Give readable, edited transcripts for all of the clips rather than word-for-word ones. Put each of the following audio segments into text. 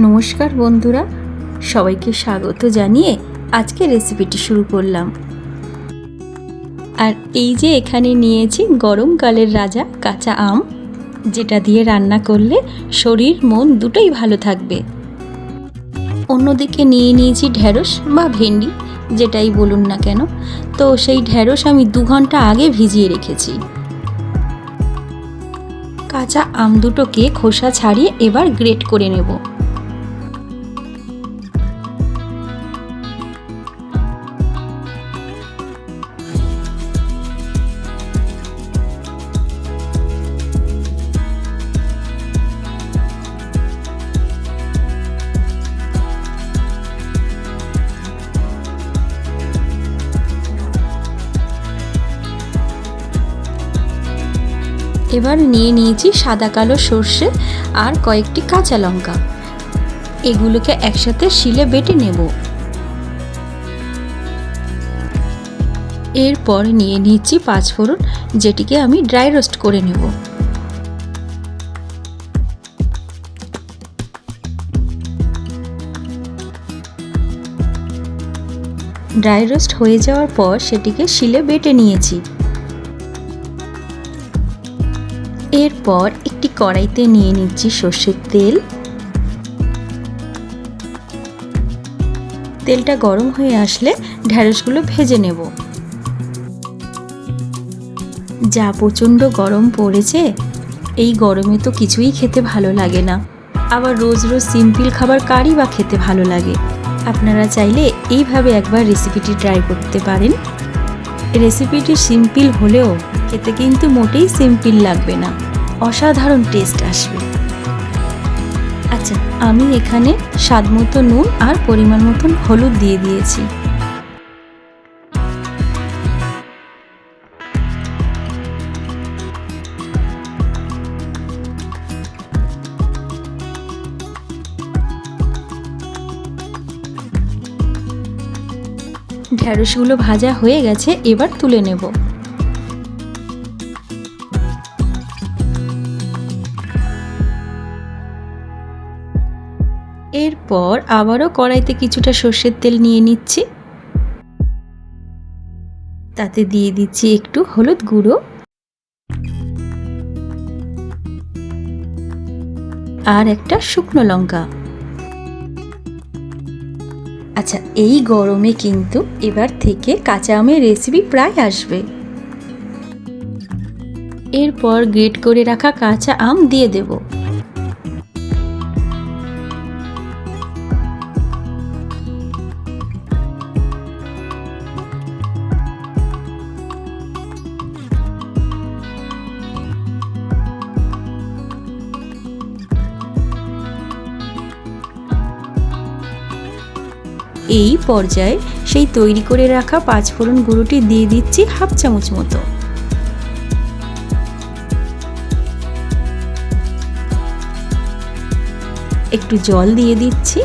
নমস্কার বন্ধুরা, সবাইকে স্বাগত জানিয়ে আজকে রেসিপিটি শুরু করলাম। আর এই যে এখানে নিয়েছি গরমকালের রাজা কাঁচা আম, যেটা দিয়ে রান্না করলে শরীর মন দুটোই ভালো থাকবে। অন্যদিকে নিয়ে নিয়েছি ঢ্যাঁড়স বা ভেন্ডি, যেটাই বলুন না কেন। তো সেই ঢ্যাঁড়স আমি 2 ঘন্টা আগে ভিজিয়ে রেখেছি। কাঁচা আম দুটোকে খোসা ছাড়িয়ে এবার গ্রেট করে নেব। এবার নিয়ে নিয়েছি সাদা কালো সর্ষে আর কয়েকটি কাঁচা লঙ্কা। এগুলোকে একসাথে শিলে বেটে নেব। এরপর নিয়ে নিয়েছি 5 ফোড়ন, যেটিকে আমি ড্রাই রোস্ট করে নেব। ড্রাই রোস্ট হয়ে যাওয়ার পর সেটিকে শিলে বেটে নিয়েছি। এরপর একটি কড়াইতে নিয়ে নিচ্ছি সর্ষের তেল। তেলটা গরম হয়ে আসলে ঢ্যাঁড়সগুলো ভেজে নেব। যা প্রচণ্ড গরম পড়েছে, এই গরমে তো কিছুই খেতে ভালো লাগে না। আবার রোজ রোজ সিম্পল খাবার কারই বা খেতে ভালো লাগে। আপনারা চাইলে এইভাবে একবার রেসিপিটি ট্রাই করতে পারেন। রেসিপিটি সিম্পল হলেও খেতে কিন্তু মোটেই সিম্পল লাগবে না, অসাধারণ টেস্ট আসবে। আচ্ছা, আমি এখানে স্বাদ মতো নুন আর পরিমাণ মতন হলুদ দিয়ে দিয়েছি। ঢ্যাঁড়সগুলো ভাজা হয়ে গেছে, এবার তুলে নেব। এরপর আবারও কড়াইতে কিছুটা সর্ষের তেল নিয়ে নিচ্ছি। তাতে দিয়ে দিচ্ছি একটু হলুদ গুঁড়ো আর একটা শুকনো লঙ্কা। আচ্ছা, এই গরমে কিন্তু এবার থেকে কাঁচা আমের রেসিপি প্রায় আসবে। এরপর গ্রেট করে রাখা কাঁচা আম দিয়ে দেব। এই পর্যায়ে সেই তৈরি করে রাখা 5 ফোড়ন গুঁড়োটি দিয়ে দিচ্ছি হাফ চামচ মতো। একটু জল দিয়ে দিচ্ছি।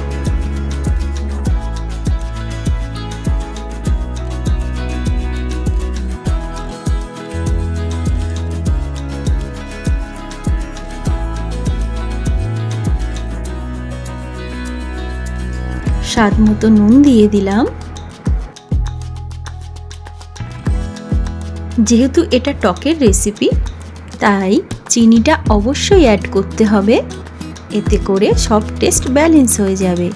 স্বাদ মতো নুন দিয়ে দিলাম। যেহেতু এটা টকের রেসিপি, তাই চিনিটা অবশ্যই অ্যাড করতে হবে। এতে করে সব টেস্ট ব্যালেন্স হয়ে যাবে।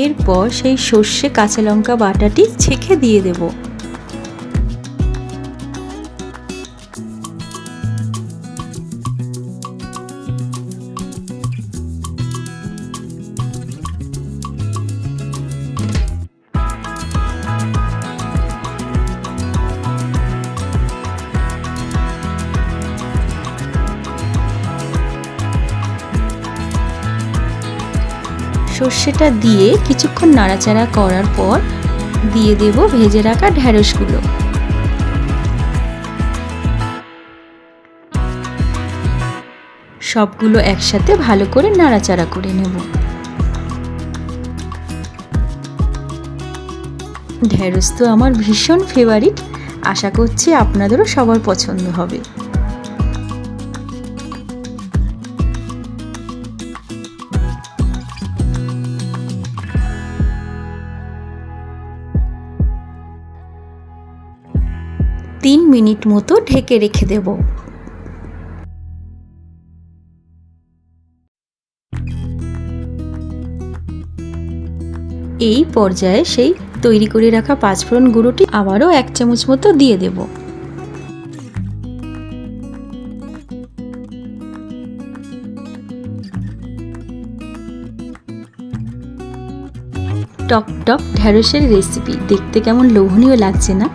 এরপর সেই সর্ষে কাঁচা লঙ্কা বাটাটি ছেঁকে দিয়ে দেব। সর্ষেটা দিয়ে কিছুক্ষণ নাড়াচাড়া করার পর দিয়ে দেব ভেজে রাখা ঢ্যাঁড়সগুলো। সবগুলো একসাথে ভালো করে নাড়াচাড়া করে নেব। ঢ্যাঁড়স তো আমার ভীষণ ফেভারিট, আশা করছি আপনাদেরও সবার পছন্দ হবে। তিন মিনিট মতো ঢেকে রেখে দেব। এই পর্যায়ে সেই তৈরি করে রাখা পাঁচফোড়ন গুঁড়োটি আবারও 1 চামচ মতো দিয়ে দেব। টক টক ঢ্যাঁড়সের রেসিপি দেখতে কেমন লোভনীয় লাগছে না?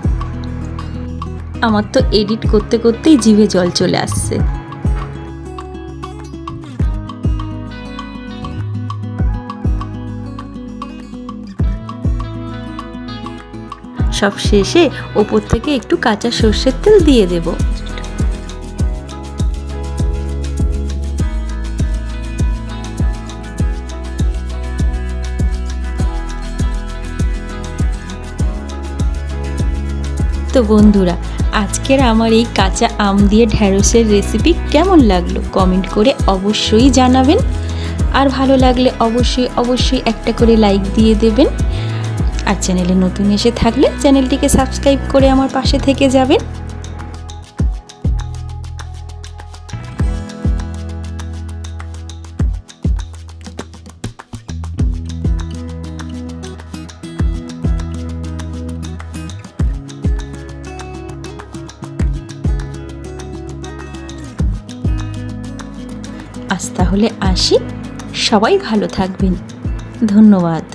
আমার তো এডিট করতে করতেই জিভে জল চলে আসছে। সব শেষে ওপর থেকে একটু কাঁচা সর্ষের তেল দিয়ে দেব। তো বন্ধুরা, আজকের আমার এই কাঁচা আম দিয়ে ঢ্যাঁড়সের রেসিপি কেমন লাগলো কমেন্ট করে অবশ্যই জানাবেন। আর ভালো লাগলে অবশ্যই একটা করে লাইক দিয়ে দেবেন। আর চ্যানেলে নতুন এসে থাকলে চ্যানেলটিকে সাবস্ক্রাইব করে আমার পাশে থেকে যাবেন। আজ তাহলে আসি, সবাই ভালো থাকবেন। ধন্যবাদ।